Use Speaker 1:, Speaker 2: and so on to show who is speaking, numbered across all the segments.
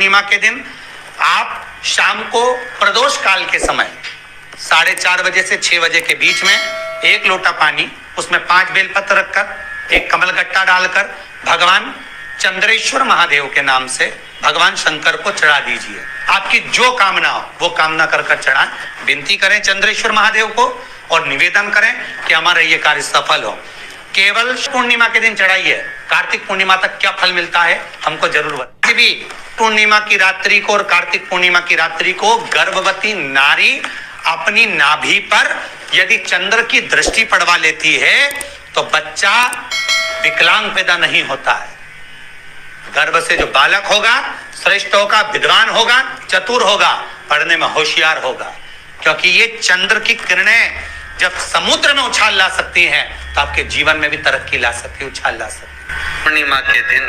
Speaker 1: पूर्णिमा के दिन आप शाम को प्रदोष काल के समय 4:30 बजे से 6 बजे के बीच में 1 लोटा पानी, उसमें 5 बेलपत्र रखकर, 1 कमलगट्टा डालकर भगवान चंद्रेश्वर महादेव के नाम से भगवान शंकर को चढ़ा दीजिए। आपकी जो कामना हो वो कामना कर चढ़ाएं। विनती करें चंद्रेश्वर महादेव को और निवेदन करें कि हमारा ये कार्य सफल हो। केवल पूर्णिमा के दिन चढ़ाइए। कार्तिक पूर्णिमा तक क्या फल मिलता है हमको जरूर बताइए। भी पूर्णिमा की रात्रि को और कार्तिक पूर्णिमा की रात्रि को गर्भवती नारी अपनी नाभि पर यदि चंद्र की दृष्टि पड़वा लेती है तो बच्चा विकलांग पैदा नहीं होता है। गर्भ से जो बालक होगा श्रेष्ठ होगा, विद्वान होगा, चतुर होगा, पढ़ने में होशियार होगा, क्योंकि ये चंद्र की किरणें जब समुद्र में उछाल ला सकती हैं तो आपके जीवन में भी तरक्की ला सकती है, उछाल ला सकती है। पूर्णिमा के दिन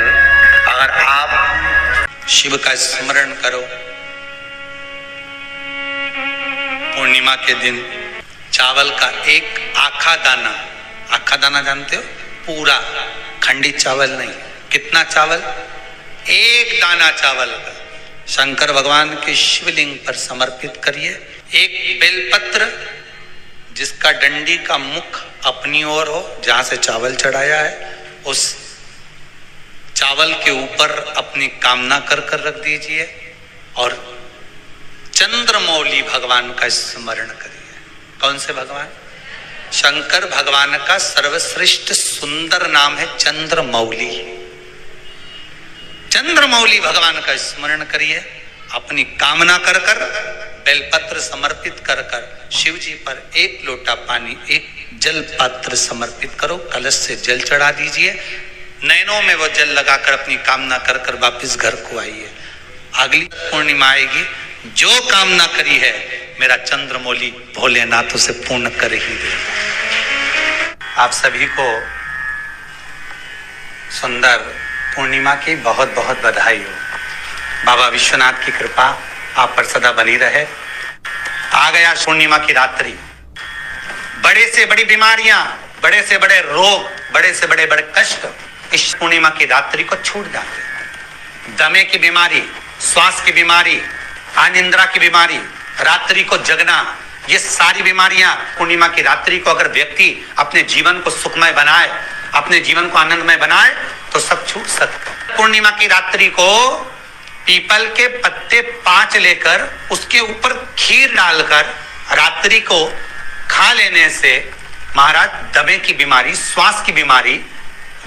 Speaker 1: अगर आप शिव का स्मरण करो, पूर्णिमा के दिन चावल का एक आखा दाना जानते हो, पूरा खंडित चावल नहीं, कितना चावल, 1 दाना चावल का शंकर भगवान के शिवलिंग पर समर्पित करिए। 1 बेलपत्र जिसका डंडी का मुख अपनी ओर हो, जहां से चावल चढ़ाया है, उस चावल के ऊपर अपनी कामना कर रख दीजिए और चंद्रमौली भगवान का स्मरण करिए। कौन से भगवान? शंकर भगवान का सर्वश्रेष्ठ सुंदर नाम है चंद्रमौली। चंद्रमौली भगवान का स्मरण करिए। अपनी कामना कर बेलपत्र समर्पित कर शिव जी पर 1 लोटा पानी, 1 जल पात्र समर्पित करो, कलश से जल चढ़ा दीजिए। नैनों में वो जल लगाकर अपनी कामना कर वापिस घर को आइए। अगली पूर्णिमा आएगी, जो कामना करी है मेरा चंद्रमौली भोलेनाथ उसे पूर्ण कर ही देगा। आप सभी को सुंदर पूर्णिमा की बहुत बहुत बधाई हो। बाबा विश्वनाथ की कृपा आप पर सदा बनी रहे। आ गया पूर्णिमा की रात्रि। बड़े से बड़ी बीमारियां, बड़े से बड़े रोग, बड़े से बड़े कष्ट इस पूर्णिमा की रात्रि को छूट जाते हैं। दमे की बीमारी, श्वास की बीमारी, अनिद्रा की बीमारी, रात्रि को जगना, ये सारी बीमारियां पूर्णिमा की रात्रि को अगर व्यक्ति अपने जीवन को सुखमय बनाए, अपने जीवन को आनंदमय बनाए तो सब छूट सकता। पूर्णिमा की रात्रि को पीपल के पत्ते 5 लेकर उसके ऊपर खीर डालकर रात्रि को खा लेने से महाराज दमे की बीमारी, श्वास की बीमारी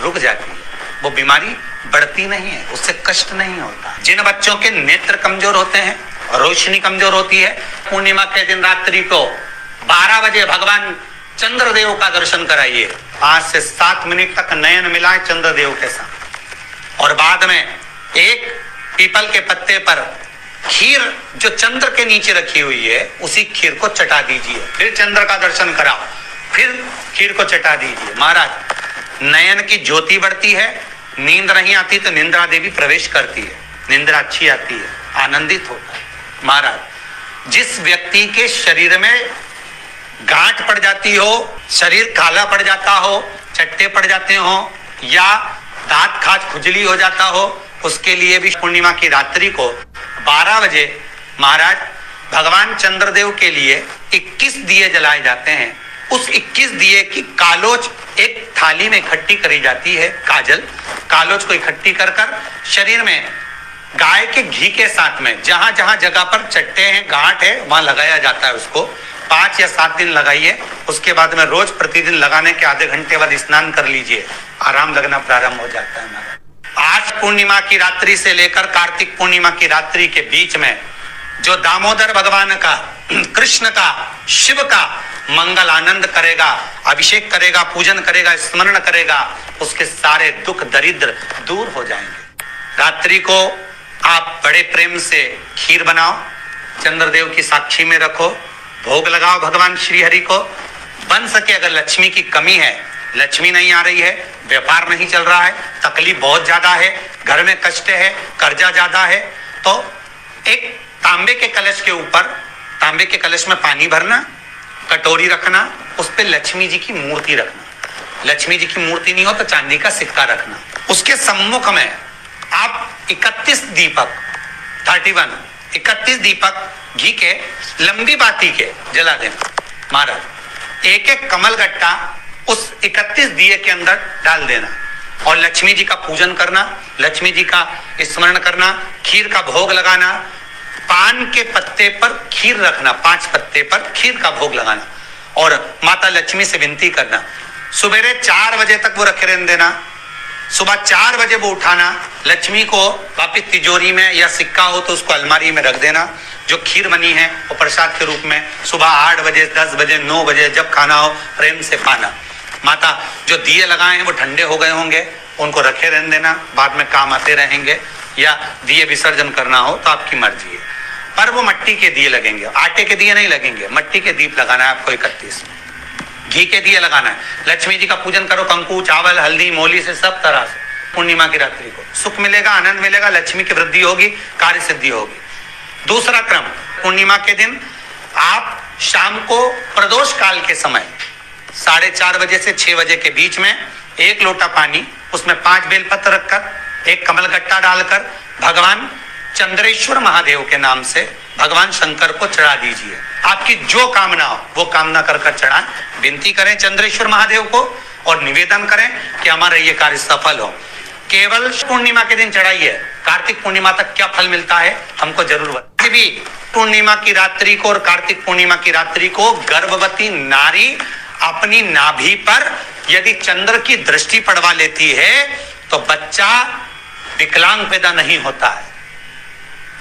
Speaker 1: रुक जाती है। वो बीमारी बढ़ती नहीं है, उससे कष्ट नहीं होता। जिन बच्चों के नेत्र कमजोर होते हैं, रोशनी कमजोर होती है, पूर्णिमा के दिन रात्रि को 12 बजे भगवान चंद्रदेव का दर्शन कराइए। 5 से 7 मिनट तक नयन मिलाए चंद्रदेव के साथ और बाद में एक पीपल के पत्ते पर खीर जो चंद्र के नीचे रखी हुई है उसी खीर को चटा दीजिए। फिर चंद्र का दर्शन कराओ, फिर खीर को चटा दीजिए। महाराज नयन की ज्योति बढ़ती है, नींद नहीं आती तो निंद्रा देवी प्रवेश करती है, निंद्रा अच्छी आती है, आनंदित होता है। महाराज जिस व्यक्ति के शरीर में गांठ पड़ जाती हो, शरीर काला पड़ जाता हो, चट्टे पड़ जाते हो या दांत खाज खुजली हो जाता हो, उसके लिए भी पूर्णिमा की रात्रि को 12 बजे महाराज भगवान चंद्रदेव के लिए 21 दिए जलाए जाते हैं। उस 21 दिए की कालोच एक थाली में इकट्ठी करी जाती है। कालोच को इकट्ठी कर शरीर में गाय के घी के साथ में जहां जहां जगह पर चट्टे हैं, गांठ है, वहां लगाया जाता है। उसको 5 या 7 दिन लगाइए। उसके बाद में रोज प्रतिदिन लगाने के आधे घंटे बाद स्नान कर लीजिए, आराम लगना प्रारंभ हो जाता है। आज पूर्णिमा की रात्रि से लेकर कार्तिक पूर्णिमा की रात्रि के बीच में जो दामोदर भगवान का, कृष्ण का, शिव का मंगल आनंद करेगा, अभिषेक करेगा, पूजन करेगा, स्मरण करेगा, उसके सारे दुख दरिद्र दूर हो जाएंगे। रात्रि को आप बड़े प्रेम से खीर बनाओ, चंद्रदेव की साक्षी में रखो, भोग लगाओ भगवान श्री हरि को। बन सके अगर लक्ष्मी की कमी है, लक्ष्मी नहीं आ रही है, व्यापार नहीं चल रहा है, तकलीफ बहुत ज्यादा है, घर में कष्ट है, कर्जा ज्यादा है, तो एक तांबे के कलश के ऊपर, तांबे के कलश में पानी भरना, कटोरी रखना, उस पे लक्ष्मी जी की मूर्ति रखना। लक्ष्मी जी की मूर्ति नहीं हो तो चांदी का सिक्का रखना। उसके सम्मुख में आप 31 दीपक 31 दीपक घी के लंबी बाती के जला देना। महाराज एक एक कमल गट्टा उस 31 दिए के अंदर डाल देना और लक्ष्मी जी का पूजन करना, लक्ष्मी जी का स्मरण करना, खीर का भोग लगाना, पान के पत्ते पर खीर रखना, 5 पत्ते पर खीर का भोग लगाना और माता लक्ष्मी से विनती करना। सुबेरे 4 बजे तक वो रखे रहने देना, सुबह 4 बजे वो उठाना, लक्ष्मी को वापिस तिजोरी में या सिक्का हो तो उसको अलमारी में रख देना। जो खीर बनी है वो प्रसाद के रूप में सुबह 8 बजे, 10 बजे, 9 बजे जब खाना हो प्रेम से पाना। माता जो दिए लगाए हैं वो ठंडे हो गए होंगे, उनको रखे रहने देना, बाद में काम आते रहेंगे, या दिए विसर्जन करना हो तो आपकी मर्जी है। पर वो मिट्टी के दिए लगेंगे, आटे के दिए नहीं लगेंगे, मिट्टी के दीप लगाना है आपको। 31 घी के दिए लगाना है। लक्ष्मी जी का पूजन करो, कंकु, चावल, हल्दी, मोली से, सब तरह से। पूर्णिमा की रात्रि को सुख मिलेगा, आनंद मिलेगा, लक्ष्मी की वृद्धि होगी, कार्य सिद्धि होगी। दूसरा क्रम, पूर्णिमा के दिन आप शाम को प्रदोष काल के समय 4:30 बजे से 6 बजे के बीच में 1 लोटा पानी, उसमें 5 बेलपत्र रखकर, 1 कमल गट्टा डालकर भगवान चंद्रेश्वर महादेव के नाम से भगवान शंकर को चढ़ा दीजिए। आपकी जो कामना हो वो कामना कर चढ़ाएं, विनती करें चंद्रेश्वर महादेव को और निवेदन करें कि हमारा ये कार्य सफल हो। केवल पूर्णिमा के दिन चढ़ाइए, कार्तिक पूर्णिमा तक क्या फल मिलता है हमको जरूर बताइए। भी पूर्णिमा की रात्रि को और कार्तिक पूर्णिमा की रात्रि को गर्भवती नारी अपनी नाभि पर यदि चंद्र की दृष्टि पड़वा लेती है तो बच्चा विकलांग पैदा नहीं होता है।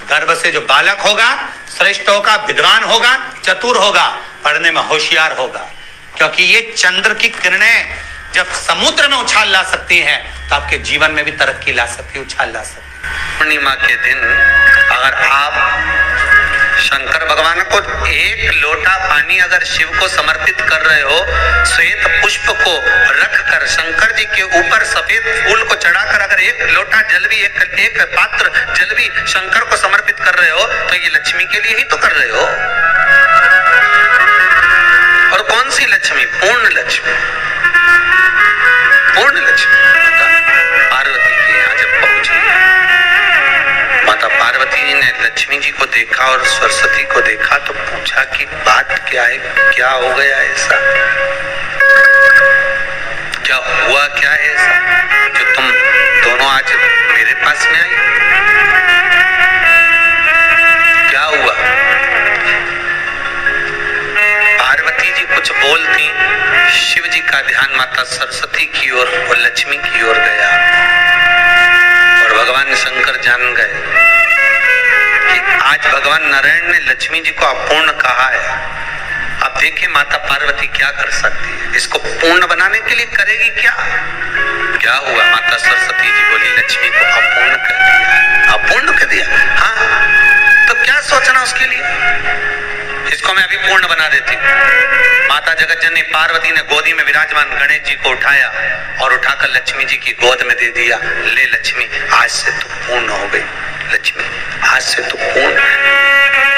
Speaker 1: गर्भ से जो बालक होगा श्रेष्ठ होगा, विद्वान होगा, चतुर होगा, पढ़ने में होशियार होगा, क्योंकि ये चंद्र की किरणें जब समुद्र में उछाल ला सकती हैं तो आपके जीवन में भी तरक्की ला सकती है, उछाल ला सकती है। पूर्णिमा के दिन अगर आप शंकर भगवान को 1 लोटा पानी अगर शिव को समर्पित कर रहे हो, श्वेत पुष्प को रखकर शंकर जी के ऊपर सफेद फूल को चढ़ाकर अगर 1 लोटा जल भी, एक पात्र जल भी शंकर को समर्पित कर रहे हो तो ये लक्ष्मी के लिए ही तो कर रहे हो। और कौन सी लक्ष्मी? पूर्ण लक्ष्मी। पूर्ण लक्ष्मी पार्वती के यहाँ जब पहुंची, माता पार्वती जी ने लक्ष्मी जी को देखा और सरस्वती को देखा तो पूछा कि बात क्या है, क्या हो गया ऐसा, क्या हुआ, क्या है ऐसा जो तुम दोनों आज मेरे पास में आई, क्या हुआ? पार्वती जी कुछ बोलती, शिव जी का ध्यान माता सरस्वती की ओर और लक्ष्मी की ओर गया और भगवान शंकर जान गए कि आज भगवान नारायण ने लक्ष्मी जी को अपूर्ण कहा है। अब देखिए माता पार्वती क्या कर सकती है, इसको पूर्ण बनाने के लिए करेगी क्या? क्या हुआ? माता सरस्वती जी बोली लक्ष्मी को अपूर्ण कर दिया। अपूर्ण कर दिया? हाँ, तो क्या सोचना उसके लिए, इसको मैं अभी पूर्ण बना देती। माता जगत जननी पार्वती ने गोदी में विराजमान गणेश जी को उठाया और उठाकर लक्ष्मी जी की गोद में दे दिया। ले लक्ष्मी, आज से तू पूर्ण हो गई। लक्ष्मी आज से तू पूर्ण है।